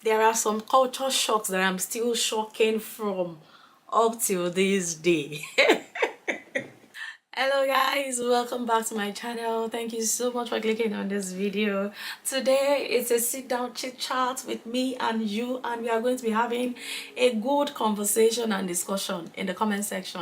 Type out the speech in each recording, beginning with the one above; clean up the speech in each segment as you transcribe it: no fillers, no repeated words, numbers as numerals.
There are some culture shocks that I'm still shocking from up till this day. Hello guys, welcome back to my channel. Thank you so much for clicking on this video. Today it's a sit down chit chat with me and you, and we are going to be having a good conversation and discussion in the comment section.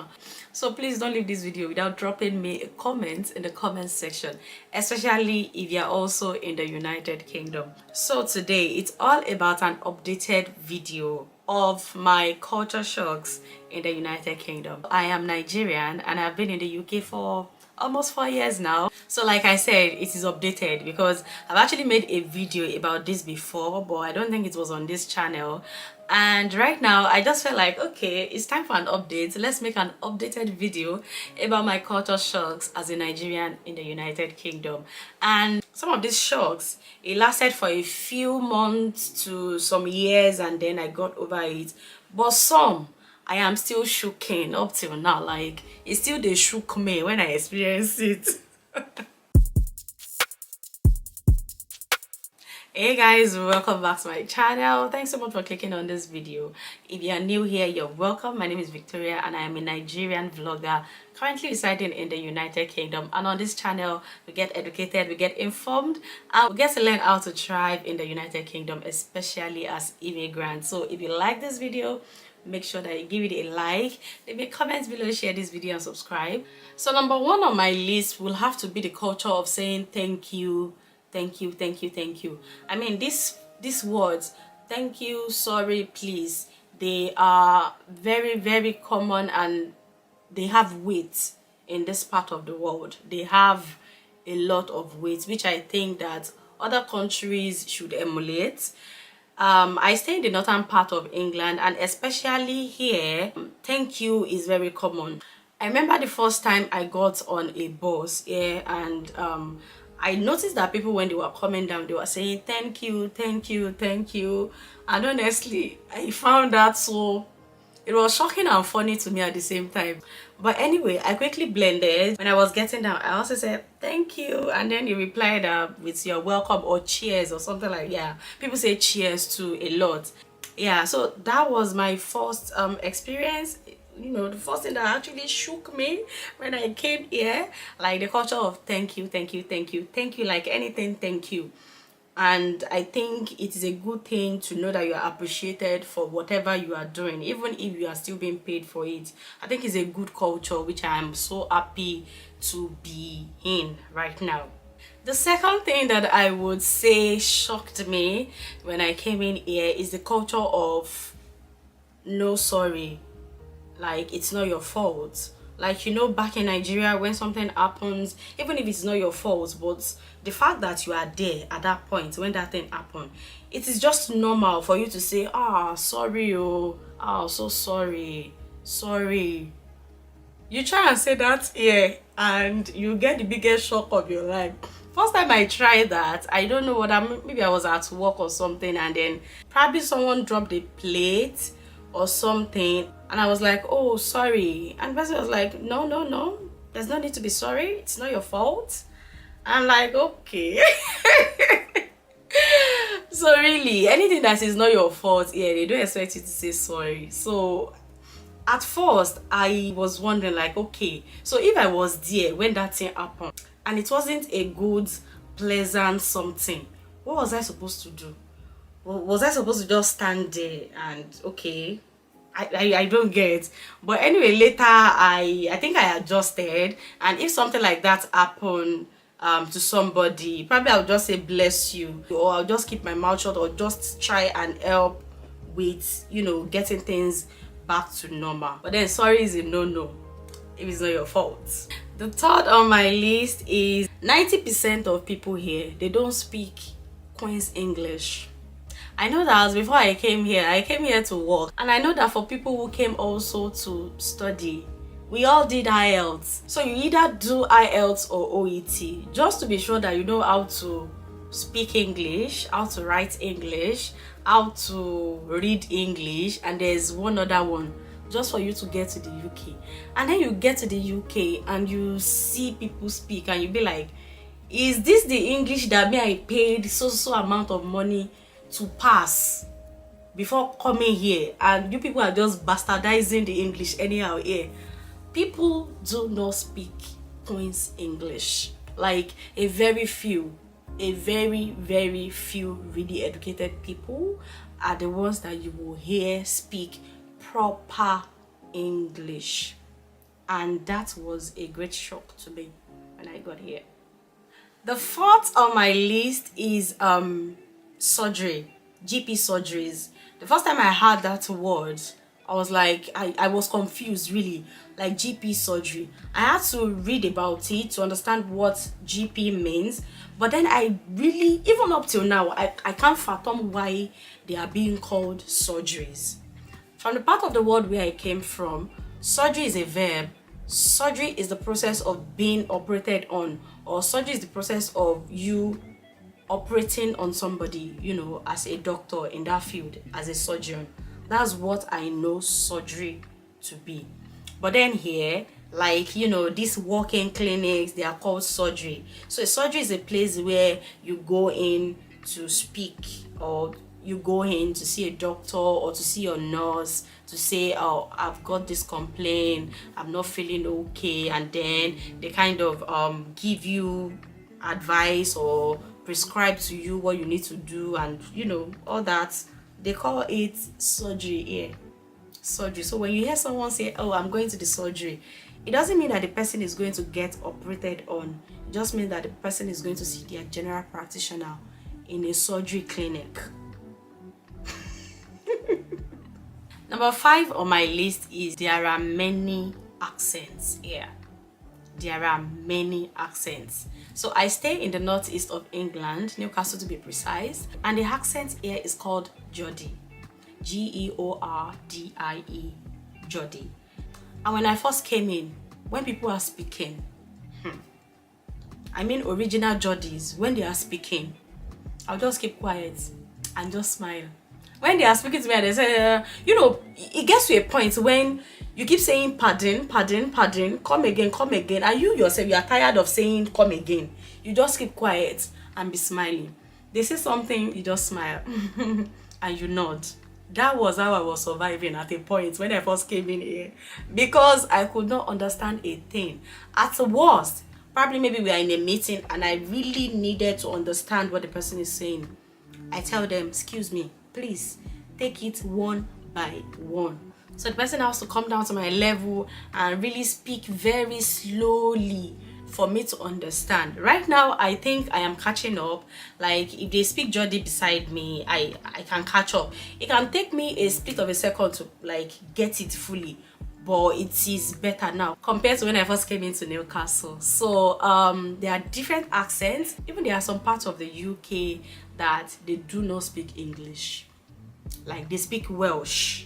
So please don't leave this video without dropping me a comment in the comment section, especially if you're also in the United Kingdom. So today it's all about an updated video of my culture shocks in the United Kingdom. I am Nigerian and I've been in the UK for almost 4 years now. So like I said, it is updated because I've actually made a video about this before, but I don't think it was on this channel. And right now I just felt like, okay, it's time for an update. Let's make an updated video about my culture shocks as a Nigerian in the United Kingdom. And some of these shocks, it lasted for a few months to some years and then I got over it. But some, I am still shooken up till now. Like, it still they shook me when I experienced it. Hey guys, welcome back to my channel. Thanks so much for clicking on this video. If you are new here, you're welcome. My name is Victoria and I am a Nigerian vlogger currently residing in the United Kingdom. And on this channel, we get educated, we get informed, and we get to learn how to thrive in the United Kingdom, especially as immigrants. So if you like this video, make sure that you give it a like, leave a comment below, share this video and subscribe. So number one on my list will have to be the culture of saying thank you, thank you, thank you, thank you. I mean, these words, thank you, sorry, please, they are very, very common and they have weight in this part of the world. They have a lot of weight, which I think that other countries should emulate. I stay in the northern part of England, and especially here, thank you is very common. I remember the first time I got on a bus here, and I noticed that people, when they were coming down, they were saying thank you, thank you, thank you. And honestly, I found that so, it was shocking and funny to me at the same time. But anyway, I quickly blended. When I was getting down, I also said thank you, and then he replied with your welcome or cheers or something like, yeah, people say cheers too a lot. Yeah, so that was my first experience. You know, the first thing that actually shook me when I came here, like the culture of thank you, thank you, thank you, thank you, like anything, thank you. And I think it is a good thing to know that you are appreciated for whatever you are doing, even if you are still being paid for it. I think it's a good culture, which I am so happy to be in right now. The second thing that I would say shocked me when I came in here is the culture of no sorry. Like, it's not your fault. Like, you know, back in Nigeria, when something happens, even if it's not your fault, but the fact that you are there at that point when that thing happened, it is just normal for you to say, sorry, so sorry, sorry. You try and say that here and you get the biggest shock of your life. First time I tried that, I don't know what maybe I was at work or something, and then probably someone dropped a plate or something, and I was like, oh, sorry, and the person was like, no, there's no need to be sorry, it's not your fault. I'm like, okay. So really, anything that is not your fault, yeah, they don't expect you to say sorry. So at first I was wondering, like, okay, so if I was there when that thing happened and it wasn't a good, pleasant something, what was I supposed to do? Was I supposed to just stand there and okay? I don't get. But anyway, later I think I adjusted, and if something like that happened to somebody, probably I'll just say bless you, or I'll just keep my mouth shut, or just try and help with, you know, getting things back to normal. But then sorry is a no if it's not your fault. The third on my list is 90% of people here, they don't speak Queen's English. I know that before I came here to work, and I know that for people who came also to study, we all did IELTS. So you either do IELTS or OET, just to be sure that you know how to speak English, how to write English, how to read English, and there's one other one just for you to get to the UK. And then you get to the UK and you see people speak and you be like, is this the English that me I paid so amount of money to pass? before coming here, and you people are just bastardizing the English anyhow here. People do not speak Queen's English. Like a very few, a very few really educated people are the ones that you will hear speak proper English. And that was a great shock to me when I got here. The fourth on my list is surgery, GP surgeries. The first time I heard that word, I was like, I was confused really, like GP surgery. I had to read about it to understand what GP means, but then I really, even up till now, I can't fathom why they are being called surgeries. From the part of the world where I came from, surgery is a verb. Surgery is the process of being operated on, or surgery is the process of you operating on somebody, you know, as a doctor in that field, as a surgeon. That's what I know surgery to be. But then here, like, you know, these walk-in clinics, they are called surgery. So a surgery is a place where you go in to speak, or you go in to see a doctor or to see your nurse to say, oh, I've got this complaint, I'm not feeling okay, and then they kind of give you advice or prescribe to you what you need to do, and you know, all that. They call it surgery here. Surgery. So when you hear someone say, oh, I'm going to the surgery, it doesn't mean that the person is going to get operated on. It just means that the person is going to see their general practitioner in a surgery clinic. Number 5 on my list is there are many accents here. There are many accents. So I stay in the northeast of England, Newcastle to be precise, and the accent here is called Geordie. Geordie. Geordie. And when I first came in, when people are speaking, I mean original Geordies, when they are speaking, I'll just keep quiet and just smile. When they are speaking to me and they say, you know, it gets to a point when you keep saying pardon, come again, and you yourself, you are tired of saying come again. You just keep quiet and be smiling. They say something, you just smile and you nod. That was how I was surviving at a point when I first came in here, because I could not understand a thing. At the worst, probably maybe we are in a meeting and I really needed to understand what the person is saying. I tell them, excuse me, please take it one by one. So the person has to come down to my level and really speak very slowly for me to understand. Right now, I think I am catching up. Like if they speak Geordie beside me, I can catch up. It can take me a split of a second to like get it fully, but it is better now compared to when I first came into Newcastle. So there are different accents. Even there are some parts of the UK that they do not speak English. Like they speak Welsh.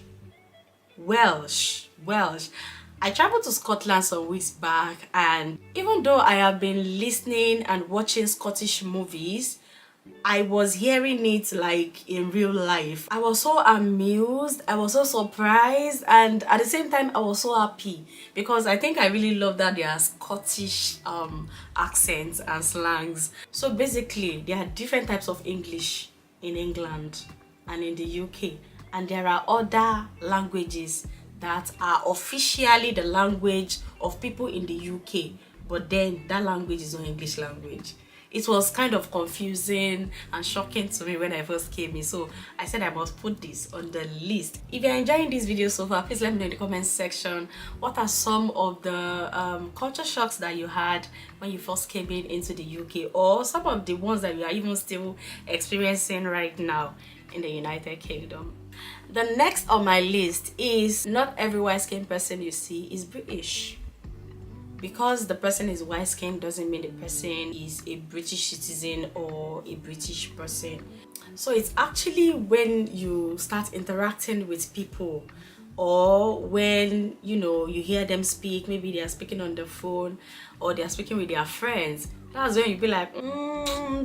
I traveled to Scotland some weeks back, and even though I have been listening and watching Scottish movies, I was hearing it like in real life. I was so amused, I was so surprised, and at the same time I was so happy, because I think I really love that there are Scottish accents and slangs. So basically there are different types of English in England and in the UK, and there are other languages that are officially the language of people in the UK, but then that language is not English language. It was kind of confusing and shocking to me when I first came in, so I said I must put this on the list. If you're enjoying this video so far, please let me know in the comment section what are some of the culture shocks that you had when you first came in into the UK, or some of the ones that you are even still experiencing right now in the United Kingdom. The next on my list is not every white-skinned person you see is British. Because the person is white-skinned doesn't mean the person is a British citizen or a British person. So it's actually when you start interacting with people, or when you know you hear them speak, maybe they are speaking on the phone or they are speaking with their friends, that's when you be like,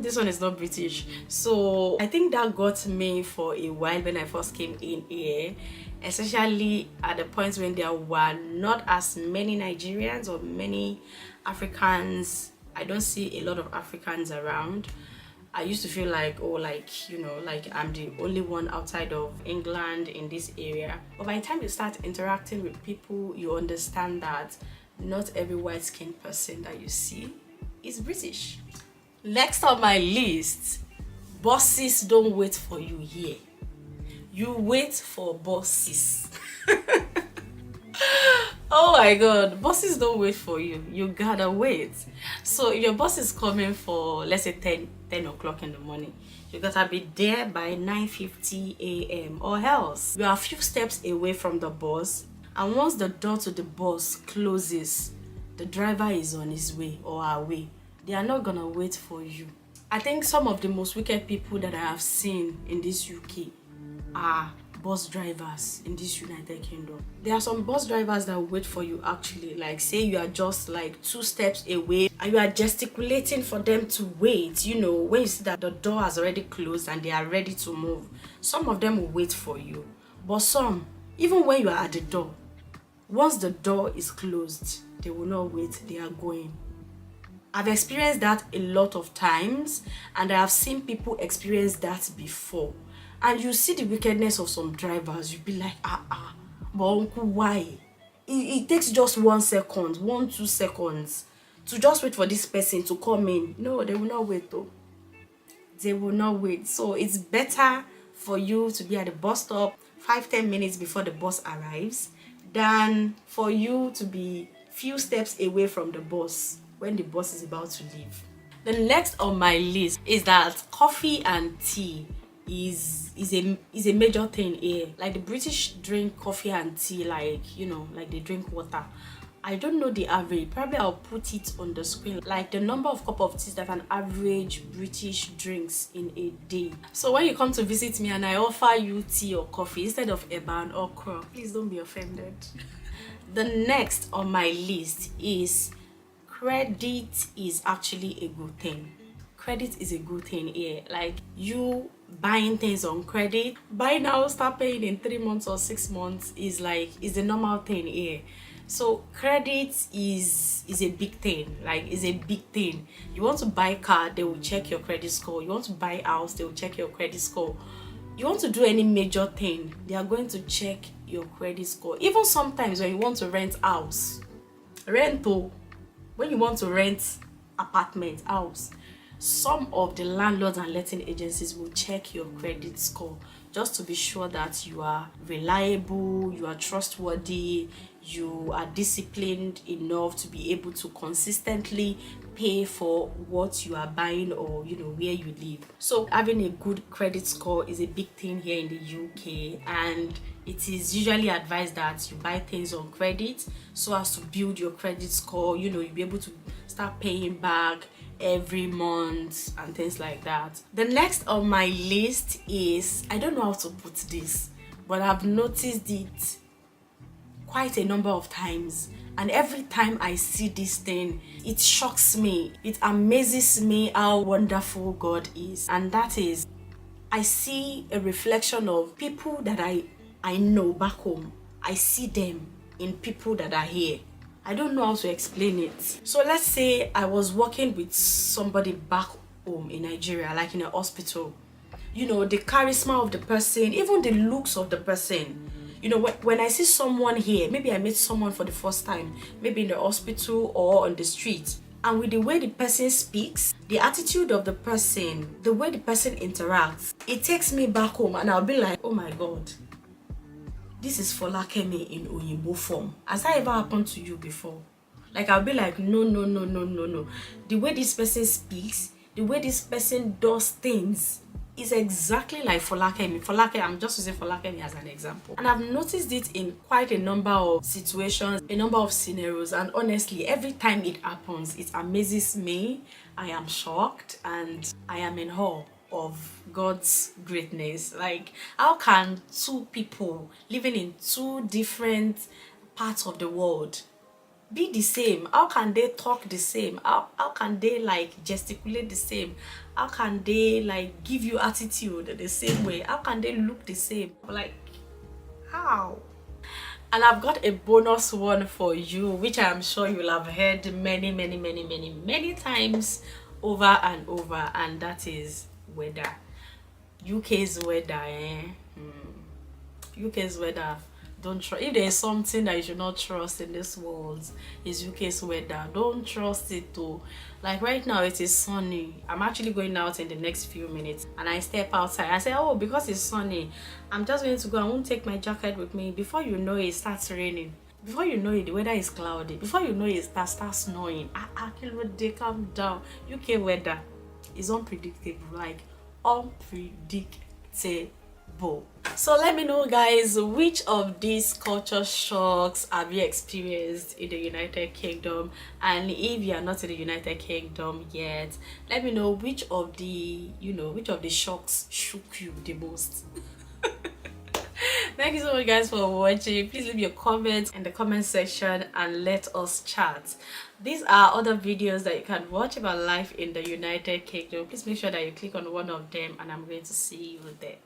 this one is not British. So I think that got me for a while when I first came in here, especially at the point when there were not as many Nigerians or many Africans. I don't see a lot of Africans around. I used to feel like, oh, like, you know, like I'm the only one outside of England in this area. But by the time you start interacting with people, you understand that not every white-skinned person that you see is British. Next on my list, bosses don't wait for you here. You wait for bosses. Oh my god, bosses don't wait for you. You gotta wait. So if your boss is coming for, let's say 10 o'clock in the morning, you gotta be there by 9:50 a.m. or else you are a few steps away from the boss, and once the door to the boss closes, the driver is on his way or her way. They are not gonna wait for you. I think some of the most wicked people that I have seen in this UK are bus drivers in this United Kingdom. There are some bus drivers that wait for you actually, like say you are just like 2 steps away and you are gesticulating for them to wait, you know, when you see that the door has already closed and they are ready to move. Some of them will wait for you, but some, even when you are at the door, once the door is closed, they will not wait, they are going. I've experienced that a lot of times, and I have seen people experience that before. And you see the wickedness of some drivers, you'll be like, but uncle, why? It takes just 1 second, 1-2 seconds to just wait for this person to come in. No, they will not wait though. They will not wait. So it's better for you to be at the bus stop 5-10 minutes before the bus arrives than for you to be few steps away from the bus when the bus is about to leave. The next on my list is that coffee and tea is a major thing here. Like the British drink coffee and tea like, you know, like they drink water. I don't know the average, probably I'll put it on the screen, like the number of cup of tea that an average British drinks in a day. So when you come to visit me and I offer you tea or coffee instead of eba and okra, please don't be offended. The next on my list is credit is actually a good thing. Credit is a good thing here. Like you buying things on credit, buy now, start paying in 3 months or 6 months is a normal thing here. So credit is a big thing. Like is a big thing. You want to buy car, they will check your credit score. You want to buy house, they will check your credit score. You want to do any major thing, they are going to check your credit score. Even sometimes when you want to rent house, when you want to rent apartment, house, some of the landlords and letting agencies will check your credit score just to be sure that you are reliable, you are trustworthy, you are disciplined enough to be able to consistently pay for what you are buying or, you know, where you live. So having a good credit score is a big thing here in the UK, and it is usually advised that you buy things on credit so as to build your credit score. You know, you'll be able to start paying back every month and things like that. The next on my list is, I don't know how to put this, but I've noticed it quite a number of times, and every time I see this thing, it shocks me, it amazes me how wonderful God is. And that is, I see a reflection of people that I know back home. I see them in people that are here. I don't know how to explain it. So let's say I was working with somebody back home in Nigeria, like in a hospital. You know, the charisma of the person, even the looks of the person. You know, when I see someone here, maybe I meet someone for the first time, maybe in the hospital or on the street, and with the way the person speaks, the attitude of the person, the way the person interacts, it takes me back home and I'll be like, oh my God, this is Folakemi in Oyinbo form. Has that ever happened to you before? Like I'll be like, no. The way this person speaks, the way this person does things is exactly like Folakemi. I'm just using Folakemi as an example. And I've noticed it in quite a number of situations, a number of scenarios, and honestly, every time it happens, it amazes me. I am shocked and I am in awe of God's greatness. Like, how can two people living in two different parts of the world be the same? How can they talk the same? How can they like gesticulate the same? How can they like give you attitude the same way? How can they look the same? Like, how? And I've got a bonus one for you, which I'm sure you'll have heard many times over and over, and that is weather. UK's weather, UK's weather. Don't trust. If there is something that you should not trust in this world, is UK's weather. Don't trust it too. Like right now it is sunny. I'm actually going out in the next few minutes, and I step outside. I say, oh, because it's sunny, I'm just going to go. I won't take my jacket with me. Before you know it, it starts raining. Before you know it, the weather is cloudy. Before you know it, it starts snowing. They calm down. UK weather is unpredictable. Like unpredictable. So let me know, guys, which of these culture shocks have you experienced in the United Kingdom, and if you are not in the United Kingdom yet, let me know which of the shocks shook you the most. Thank you so much, guys, for watching. Please leave your comments in the comment section and let us chat. These are other videos that you can watch about life in the United Kingdom. Please make sure that you click on one of them, and I'm going to see you there.